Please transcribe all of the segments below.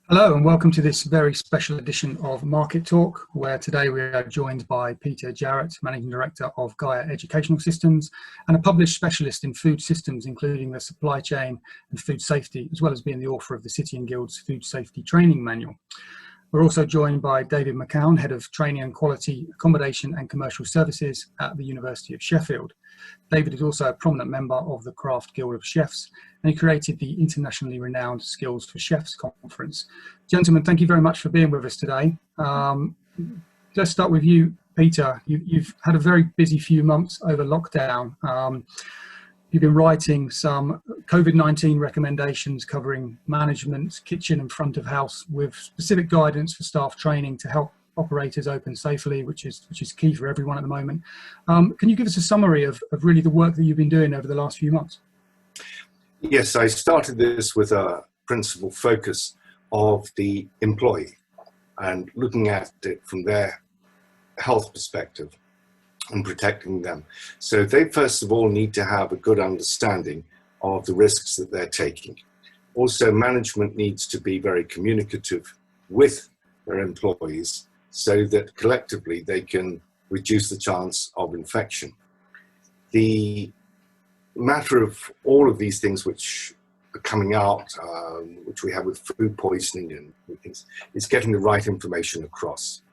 Hello and welcome to this very special edition of Market Talk, where today we are joined by Peter Jarrett, Managing Director of Gaea Educational Systems and a published specialist in food systems, including the supply chain and food safety, as well as being the author of the City and Guilds Food Safety Training Manual. We're also joined by David McKown, Head of Training and Quality, Accommodation and Commercial Services at the University of Sheffield. David is also a prominent member of the Craft Guild of Chefs, and he created the internationally renowned Skills for Chefs conference. Gentlemen, thank you very much for being with us today. Let's start with you, Peter. You've had a very busy few months over lockdown. You've been writing some COVID-19 recommendations covering management, kitchen and front of house, with specific guidance for staff training to help operators open safely, which is key for everyone at the moment. Can you give us a summary of really the work that you've been doing over the last few months? Yes, I started this with a principal focus of the employee and looking at it from their health perspective and protecting them. So they first of all need to have a good understanding of the risks that they're taking. Also, management needs to be very communicative with their employees so that collectively they can reduce the chance of infection. The matter of all of these things which are coming out, which we have with food poisoning and things, is getting the right information across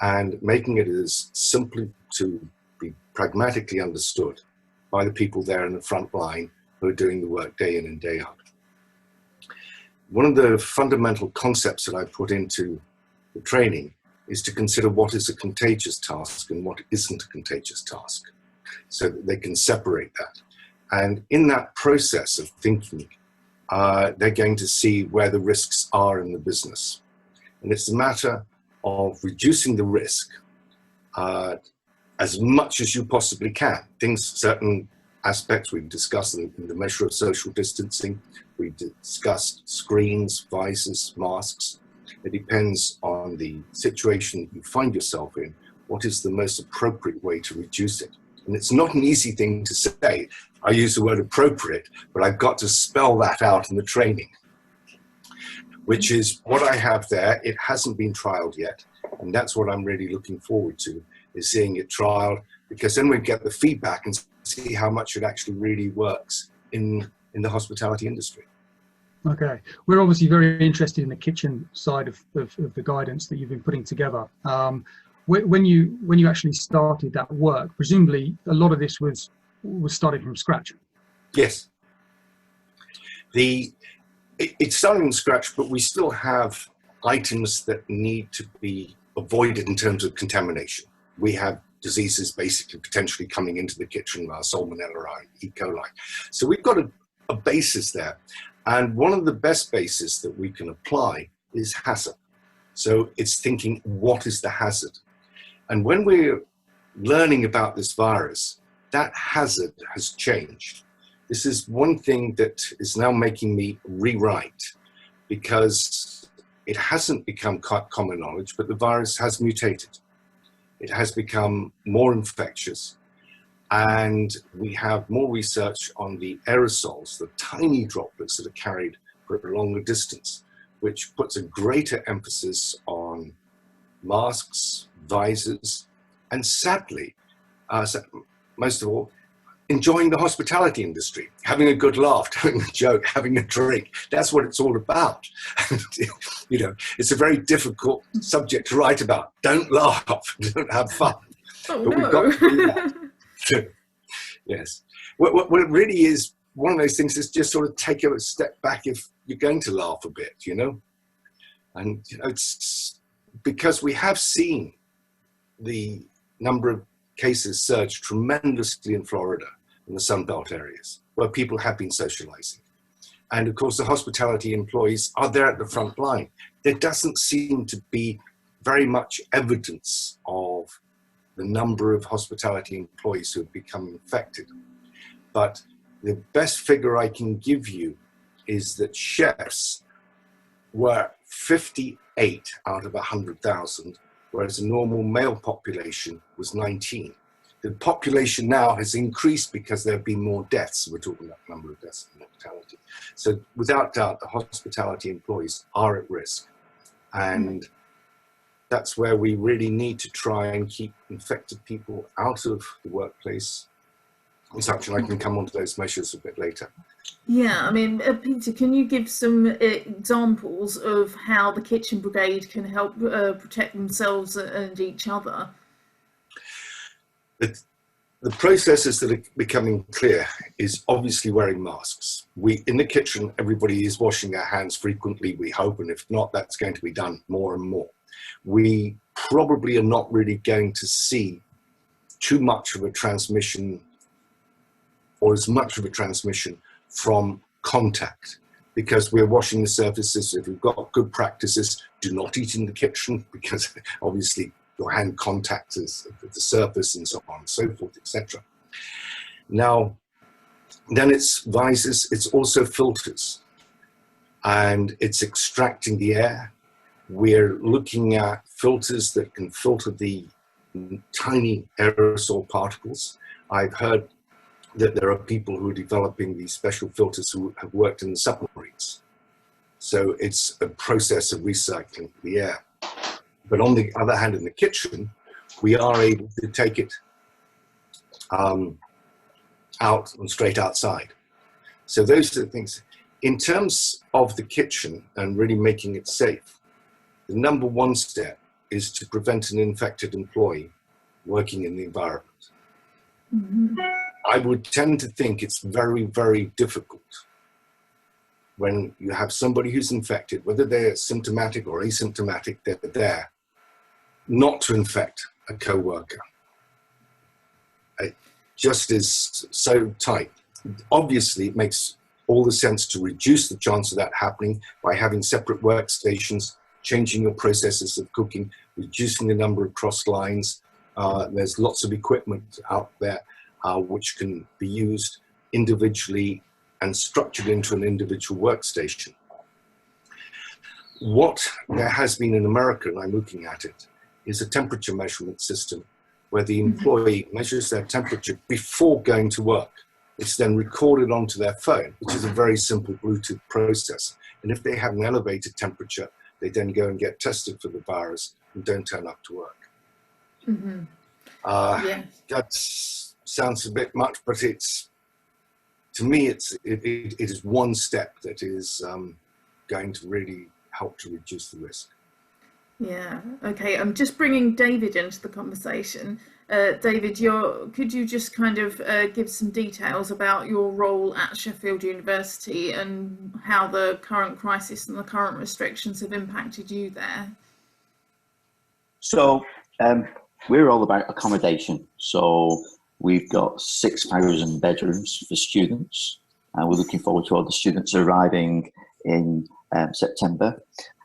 and making it as simply to be pragmatically understood by the people there in the front line who are doing the work day in and day out. One of the fundamental concepts that I put into the training is to consider what is a contagious task and what isn't a contagious task, so that they can separate that. And in that process of thinking, they're going to see where the risks are in the business. And it's a matter of reducing the risk as much as you possibly can. Certain aspects we've discussed in the measure of social distancing, we've discussed screens, visors, masks. It depends on the situation you find yourself in, what is the most appropriate way to reduce it. And it's not an easy thing to say. I use the word appropriate, but I've got to spell that out in the training, which is what I have there. It hasn't been trialed yet, and that's what I'm really looking forward to, is seeing it trialed, because then we get the feedback and see how much it actually really works in the hospitality industry. Okay, we're obviously very interested in the kitchen side of the guidance that you've been putting together. When you actually started that work, presumably a lot of this was started from scratch. Yes. It's starting from scratch, but we still have items that need to be avoided in terms of contamination. We have diseases basically potentially coming into the kitchen, Salmonella, E. coli. So we've got a basis there. And one of the best bases that we can apply is hazard. So it's thinking, what is the hazard? And when we're learning about this virus, that hazard has changed. This is one thing that is now making me rewrite, because it hasn't become common knowledge, but the virus has mutated. It has become more infectious, and we have more research on the aerosols, the tiny droplets that are carried for a longer distance, which puts a greater emphasis on masks, visors, and sadly, most of all, enjoying the hospitality industry, having a good laugh, having a joke, having a drink. That's what it's all about. You know, it's a very difficult subject to write about. Don't laugh, don't have fun. Oh, but no. we've got to do that. Yes. What it really is, one of those things is just sort of take a step back if you're going to laugh a bit, you know? And you know, it's because we have seen the number of cases surge tremendously in Florida, in the Sunbelt areas, where people have been socializing. And of course, the hospitality employees are there at the front line. There doesn't seem to be very much evidence of the number of hospitality employees who have become infected. But the best figure I can give you is that chefs were 58 out of 100,000, whereas the normal male population was 19. The population now has increased because there have been more deaths. We're talking about the number of deaths and mortality. So without doubt, the hospitality employees are at risk. And that's where we really need to try and keep infected people out of the workplace and such, and I can come on to those measures a bit later. Yeah, I mean, Peter, can you give some examples of how the Kitchen Brigade can help protect themselves and each other? The processes that are becoming clear is obviously wearing masks. In the kitchen, everybody is washing their hands frequently, we hope, and if not, that's going to be done more and more. We probably are not really going to see too much of a transmission, or as much of a transmission from contact, because we're washing the surfaces. If we've got good practices, do not eat in the kitchen, because obviously your hand contact is the surface and so on and so forth, etc. Now, then it's visors, it's also filters, and it's extracting the air. We're looking at filters that can filter the tiny aerosol particles. I've heard that there are people who are developing these special filters who have worked in the submarines. So it's a process of recycling the air. But on the other hand, in the kitchen, we are able to take it out and straight outside. So those are the things. In terms of the kitchen and really making it safe, the number one step is to prevent an infected employee working in the environment. Mm-hmm. I would tend to think it's very, very difficult when you have somebody who's infected, whether they're symptomatic or asymptomatic, they're there, not to infect a co-worker. It just is so tight. Obviously, it makes all the sense to reduce the chance of that happening by having separate workstations, changing your processes of cooking, reducing the number of cross lines. There's lots of equipment out there which can be used individually and structured into an individual workstation. What there has been in America, and I'm looking at it, is a temperature measurement system where the employee measures their temperature before going to work. It's then recorded onto their phone, which is a very simple Bluetooth process. And if they have an elevated temperature, they then go and get tested for the virus and don't turn up to work. Mm-hmm. Yes. That sounds a bit much, but it's, to me, it is one step that is going to really help to reduce the risk. Yeah, okay. I'm just bringing David into the conversation. David, could you just kind of give some details about your role at Sheffield University and how the current crisis and the current restrictions have impacted you there? So we're all about accommodation. So we've got 6,000 bedrooms for students, and we're looking forward to all the students arriving in September.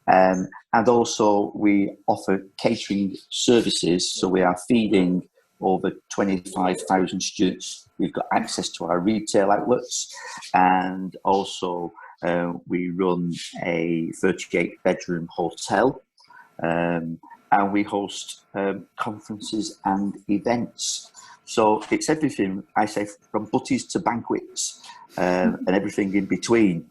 And also we offer catering services, so we are feeding over 25,000 students. We've got access to our retail outlets, and also we run a 38-bedroom hotel, and we host conferences and events. So it's everything, I say, from butties to banquets, and everything in between.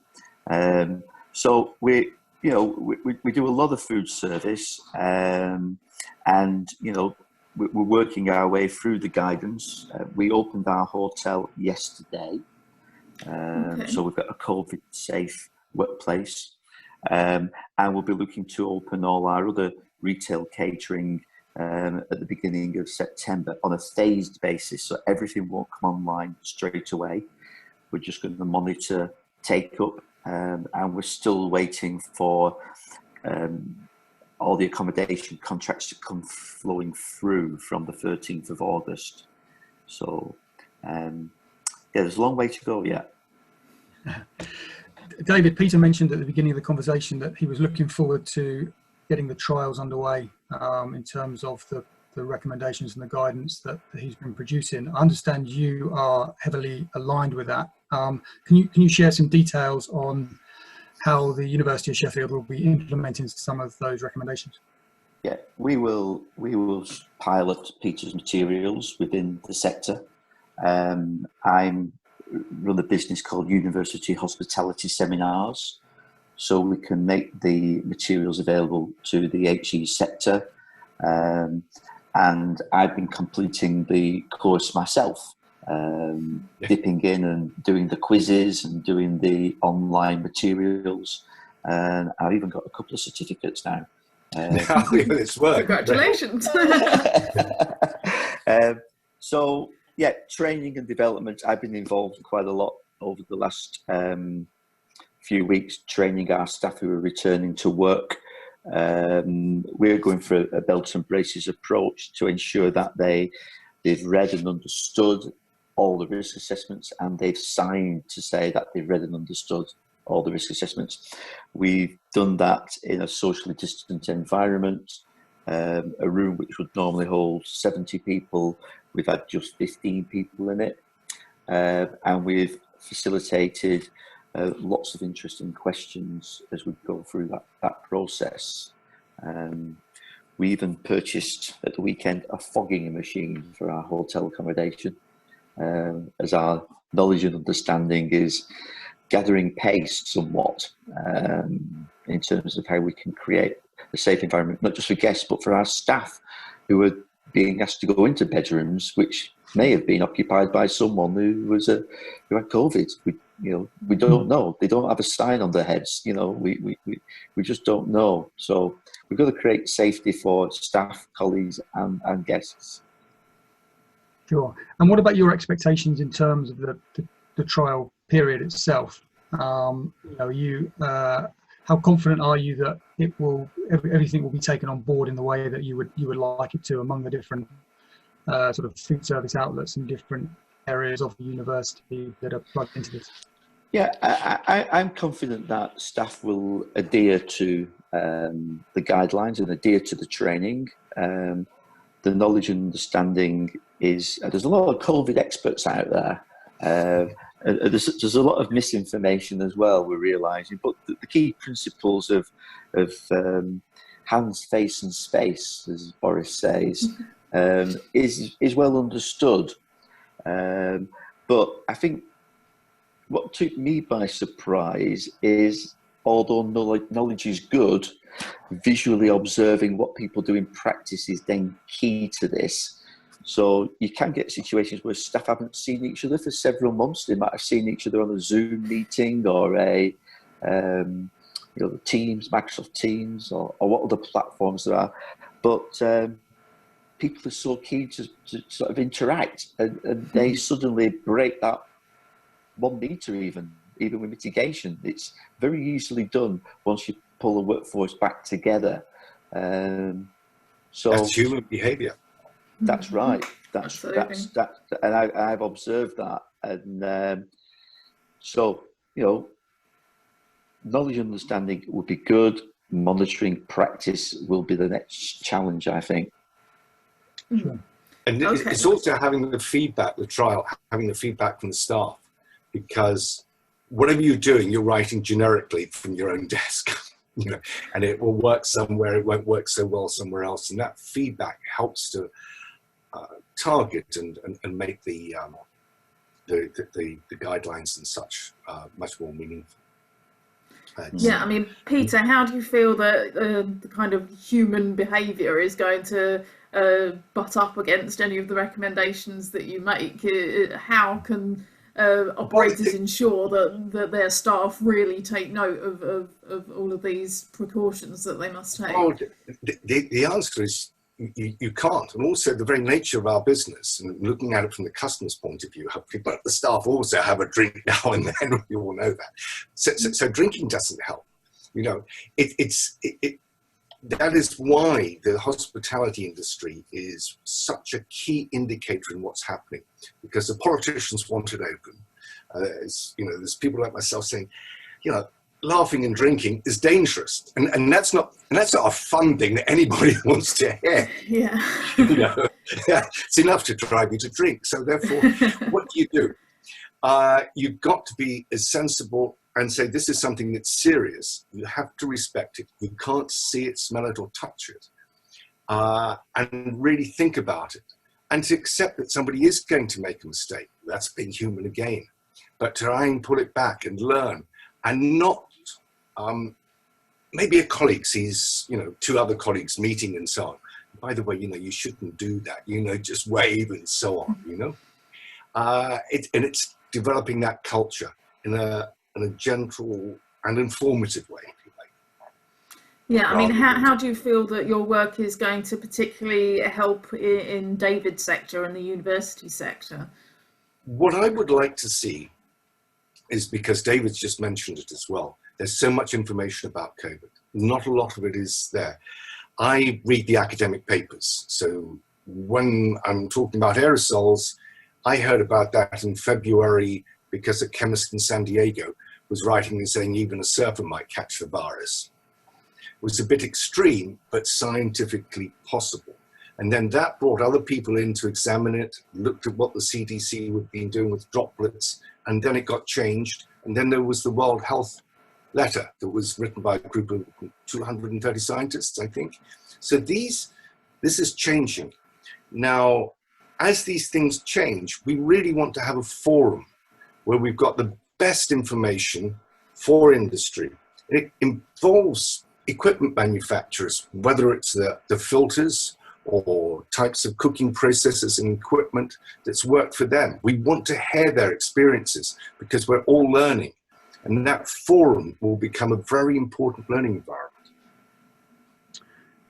So we do a lot of food service, and we're working our way through the guidance. We opened our hotel yesterday, so we've got a COVID-safe workplace, and we'll be looking to open all our other retail catering at the beginning of September on a phased basis. So everything won't come online straight away. We're just going to monitor take up. And we're still waiting for all the accommodation contracts to come flowing through from the 13th of August. So, there's a long way to go yet. David, Peter mentioned at the beginning of the conversation that he was looking forward to getting the trials underway in terms of the recommendations and the guidance that he's been producing. I understand you are heavily aligned with that. Can you share some details on how the University of Sheffield will be implementing some of those recommendations? Yeah, we will pilot Peter's materials within the sector. I run a business called University Hospitality Seminars, so we can make the materials available to the HE sector. And I've been completing the course myself, dipping in and doing the quizzes and doing the online materials. And I've even got a couple of certificates now. It's work. Congratulations. So, yeah, training and development, I've been involved in quite a lot over the last few weeks, training our staff who are returning to work. We're going for a belt and braces approach to ensure that they've read and understood all the risk assessments, and they've signed to say that they've read and understood all the risk assessments. We've done that in a socially distant environment, a room which would normally hold 70 people. We've had just 15 people in it, and we've facilitated lots of interesting questions as we go through that process. We even purchased at the weekend a fogging machine for our hotel accommodation, as our knowledge and understanding is gathering pace somewhat in terms of how we can create a safe environment, not just for guests, but for our staff who are being asked to go into bedrooms which may have been occupied by someone who had COVID. We don't know. They don't have a sign on their heads. We just don't know. So we've got to create safety for staff, colleagues, and guests. Sure. And what about your expectations in terms of the trial period itself? How confident are you that everything will be taken on board in the way that you would like it to among the different sort of food service outlets and different areas of the university that are plugged into this? Yeah, I'm confident that staff will adhere to the guidelines and adhere to the training. The knowledge and understanding is, there's a lot of COVID experts out there. There's a lot of misinformation as well, we're realising, but the key principles of hands, face and space, as Boris says, is well understood. But I think what took me by surprise is, although knowledge is good, visually observing what people do in practice is then key to this. So you can get situations where staff haven't seen each other for several months. They might have seen each other on a Zoom meeting or the Teams, Microsoft Teams, or what other platforms there are. But people are so keen to sort of interact, and they suddenly break that 1 metre even with mitigation. It's very easily done once you pull the workforce back together. So that's human behaviour. That's right. That's and I've observed that, and so knowledge and understanding would be good. Monitoring practice will be the next challenge, I think. Sure. And it's also having the feedback, having the feedback from the staff, because whatever you're doing, you're writing generically from your own desk. And it will work somewhere, it won't work so well somewhere else, and that feedback helps to target and make the guidelines and such much more meaningful. Yeah, I mean, Peter, how do you feel that the kind of human behaviour is going to butt up against any of the recommendations that you make? How can operators ensure that their staff really take note of all of these precautions that they must take? Well, the answer is you can't. And also the very nature of our business, and looking at it from the customer's point of view, but the staff also have a drink now and then, we all know that. So drinking doesn't help. That is why the hospitality industry is such a key indicator in what's happening, because the politicians want it open. There's people like myself saying, laughing and drinking is dangerous, and that's not a fun thing that anybody wants to hear. Yeah. It's enough to drive you to drink. So therefore, what do? You've got to be as sensible and say, this is something that's serious. You have to respect it. You can't see it, smell it, or touch it. And really think about it. And to accept that somebody is going to make a mistake. That's being human again. But try and pull it back and learn. And not maybe a colleague sees, two other colleagues meeting and so on. By the way, you shouldn't do that, just wave and so on, it's developing that culture in a gentle and informative way, if you like. Yeah, I mean, how do you feel that your work is going to particularly help in David's sector and the university sector? What I would like to see is, because David's just mentioned it as well, there's so much information about COVID. Not a lot of it is there. I read the academic papers. So when I'm talking about aerosols, I heard about that in February because a chemist in San Diego was writing and saying even a surfer might catch the virus. It was a bit extreme, but scientifically possible. And then that brought other people in to examine it, looked at what the CDC had been doing with droplets, and then it got changed. And then there was the World Health letter that was written by a group of 230 scientists, I think. So this is changing. Now, as these things change, we really want to have a forum where we've got the best information for industry. It involves equipment manufacturers, whether it's the filters or types of cooking processes and equipment that's worked for them. We want to hear their experiences because we're all learning. And that forum will become a very important learning environment.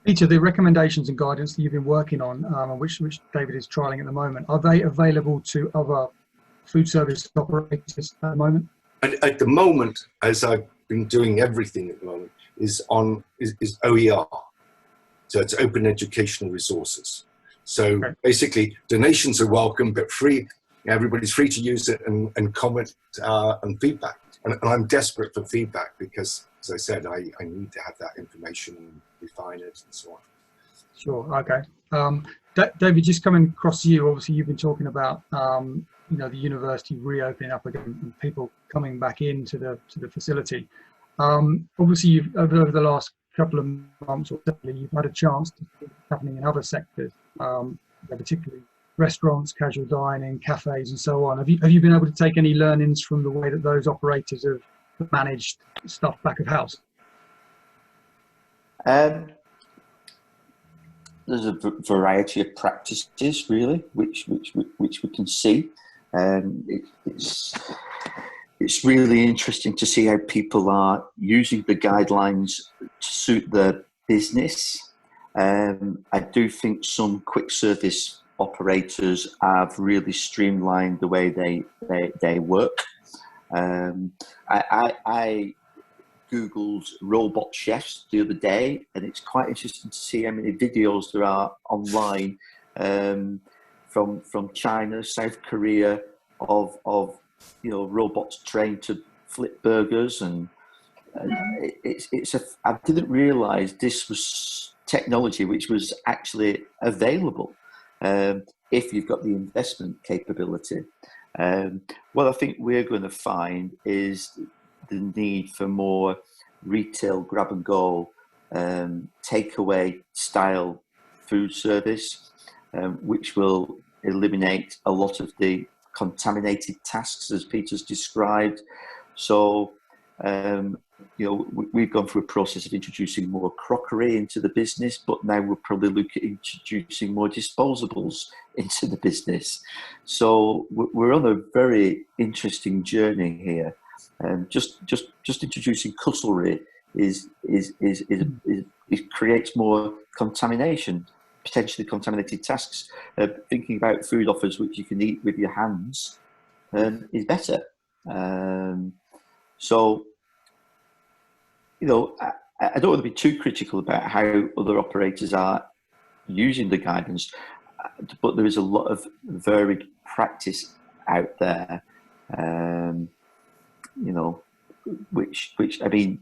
Peter, the recommendations and guidance that you've been working on, which David is trialling at the moment, are they available to other food service operators at the moment? At the moment, as I've been doing everything at the moment, is OER. So it's open educational resources. So basically, donations are welcome, but free. Everybody's free to use it and comment and feedback. And I'm desperate for feedback because, as I said, I need to have that information and refine it and so on. Sure. Okay. David, just coming across to you. Obviously, you've been talking about the university reopening up again and people coming back into the facility. Obviously, you've over the last couple of months or so, you've had a chance to see what's happening in other sectors, particularly restaurants, casual dining, cafes, and so on. Have you been able to take any learnings from the way that those operators have managed stuff back of house? There's a variety of practices, really, which we can see. It's really interesting to see how people are using the guidelines to suit their business. I do think some quick service operators have really streamlined the way they work. I Googled robot chefs the other day, and it's quite interesting to see how many videos there are online from China, South Korea, of robots trained to flip burgers, and I didn't realise this was technology which was actually available if you've got the investment capability. What I think we're going to find is the need for more retail grab and go, takeaway style food service, which will eliminate a lot of the contaminated tasks as Peter's described. So we've gone through a process of introducing more crockery into the business, but now we'll probably look at introducing more disposables into the business. So we're on a very interesting journey here. Just introducing cutlery it creates more contamination, potentially contaminated tasks. Thinking about food offers which you can eat with your hands is better. So, I don't want to be too critical about how other operators are using the guidance, but there is a lot of varied practice out there, which I mean,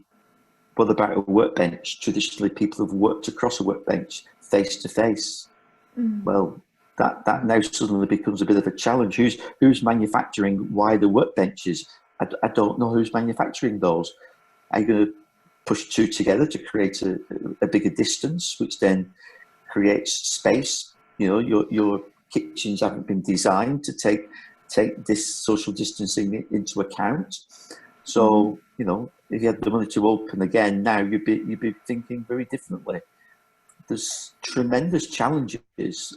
what about a workbench? Traditionally, people have worked across a workbench face to face. Well, that now suddenly becomes a bit of a challenge. Who's manufacturing wider workbenches? I don't know who's manufacturing those. Are you going to push two together to create a bigger distance, which then creates space? Your kitchens haven't been designed to take this social distancing into account. So, you know, if you had the money to open again now, you'd be thinking very differently. There's tremendous challenges.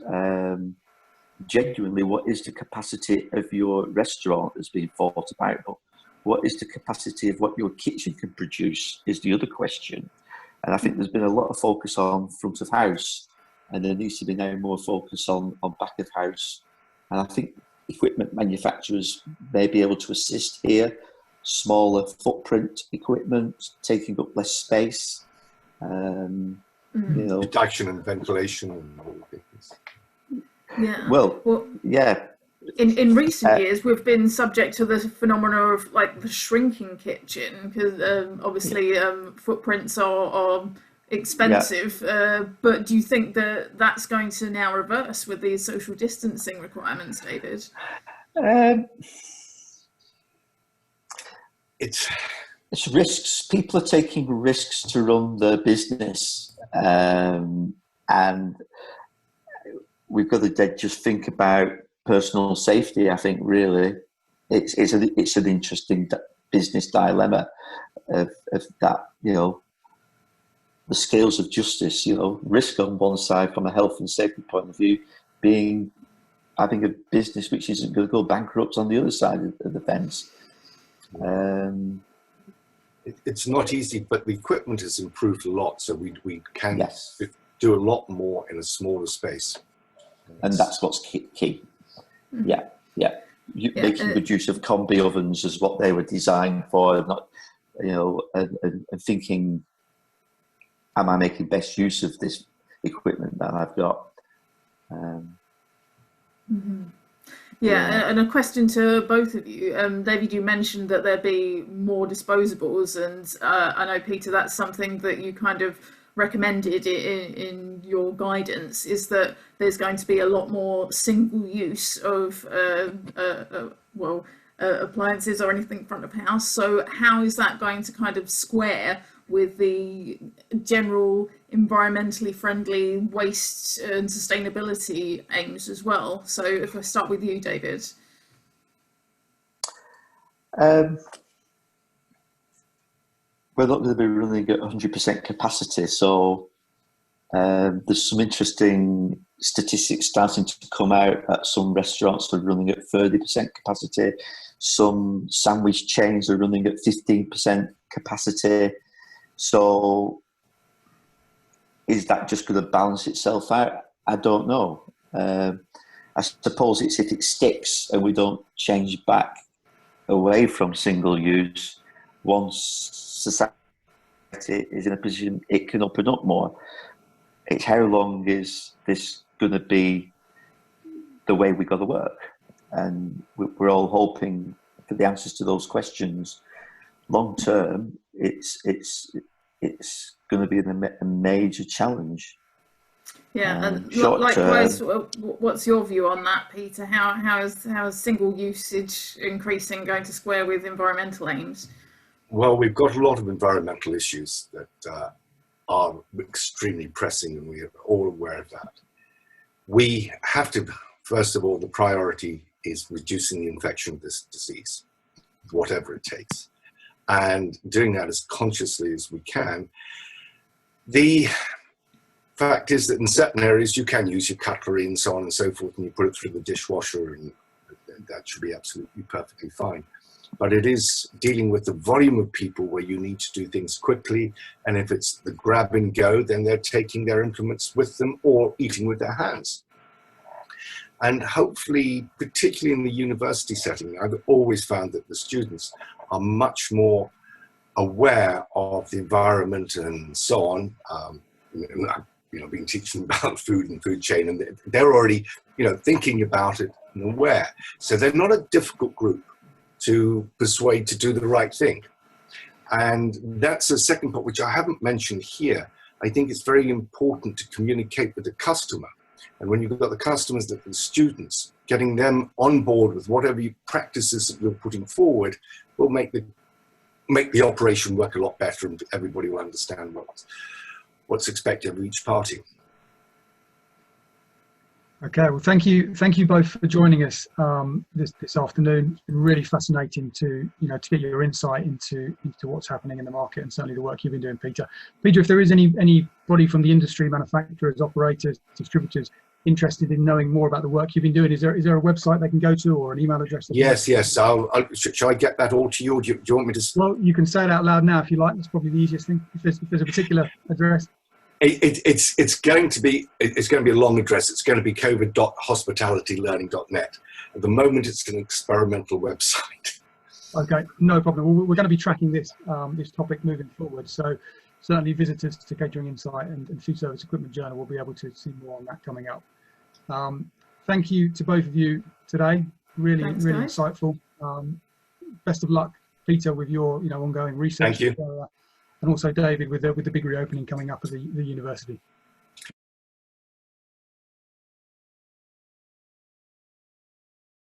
Genuinely, what is the capacity of your restaurant that's being thought about? But what is the capacity of what your kitchen can produce is the other question. And I think there's been a lot of focus on front of house, and there needs to be now more focus on back of house. And I think equipment manufacturers may be able to assist here. Smaller footprint equipment, taking up less space. You know, reduction and ventilation and all things. Yeah. Well, yeah. In recent years, we've been subject to the phenomena of like the shrinking kitchen, because obviously footprints are expensive. But do you think that that's going to now reverse with these social distancing requirements, David? It's risks. People are taking risks to run their business, and we've got to just think about personal safety. I think really, it's an interesting business dilemma of that. You know, the scales of justice. You know, risk on one side from a health and safety point of view, having a business which isn't going to go bankrupt on the other side of the fence. It's not easy, but the equipment has improved a lot, so we can do a lot more in a smaller space. And that's what's key. Yeah. Making good use of combi ovens is what they were designed for, not, you know, and thinking, am I making best use of this equipment that I've got? Yeah, and a question to both of you. David, you mentioned that there'd be more disposables, and I know, Peter, that's something that you kind of recommended in your guidance, is that there's going to be a lot more single use of appliances or anything front of house. So how is that going to kind of square with the general environmentally friendly waste and sustainability aims as well? So if I start with you, David. We're not going to be running at 100% capacity, so there's some interesting statistics starting to come out that some restaurants are running at 30% capacity, some sandwich chains are running at 15% capacity. So is that just going to balance itself out? I don't know. I suppose it's if it sticks and we don't change back away from single use, once society is in a position it can open up more. It's how long is this going to be the way we got to work? And we're all hoping for the answers to those questions. Long term, it's going to be a major challenge. Yeah, and likewise, what's your view on that, Peter? How is single usage increasing going to square with environmental aims? Well, we've got a lot of environmental issues that are extremely pressing, and we are all aware of that. We have to, first of all, the priority is reducing the infection of this disease, whatever it takes, and doing that as consciously as we can. The fact is that in certain areas you can use your cutlery and so on and so forth, and you put it through the dishwasher, and that should be absolutely perfectly fine. But it is dealing with the volume of people where you need to do things quickly, and if it's the grab and go, then they're taking their implements with them or eating with their hands. And hopefully, particularly in the university setting, I've always found that the students are much more aware of the environment and so on. Been teaching about food and food chain, and they're already, thinking about it and aware. So they're not a difficult group to persuade to do the right thing. And that's a second point, which I haven't mentioned here. I think it's very important to communicate with the customer. And when you've got the customers, the students, getting them on board with whatever practices that you're putting forward will make the operation work a lot better, and everybody will understand what's expected of each party. Okay, well, thank you both for joining us this afternoon. It's been really fascinating to get your insight into what's happening in the market, and certainly the work you've been doing, Peter. Peter, if there is anybody from the industry, manufacturers, operators, distributors interested in knowing more about the work you've been doing, is there a website they can go to or an email address? Yes. Shall I get that all to you, or do you want me to? Well, you can say it out loud now if you like. That's probably the easiest thing. If there's a particular address. It's going to be a long address. It's going to be covid.hospitalitylearning.net. At the moment, it's an experimental website. Okay, no problem. We're going to be tracking this topic moving forward. So certainly visitors to Catering Insight and Foodservice Equipment Journal will be able to see more on that coming up. Thank you to both of you today. Really insightful. Best of luck, Peter, with your ongoing research. Thank you. And also David with the big reopening coming up at the university.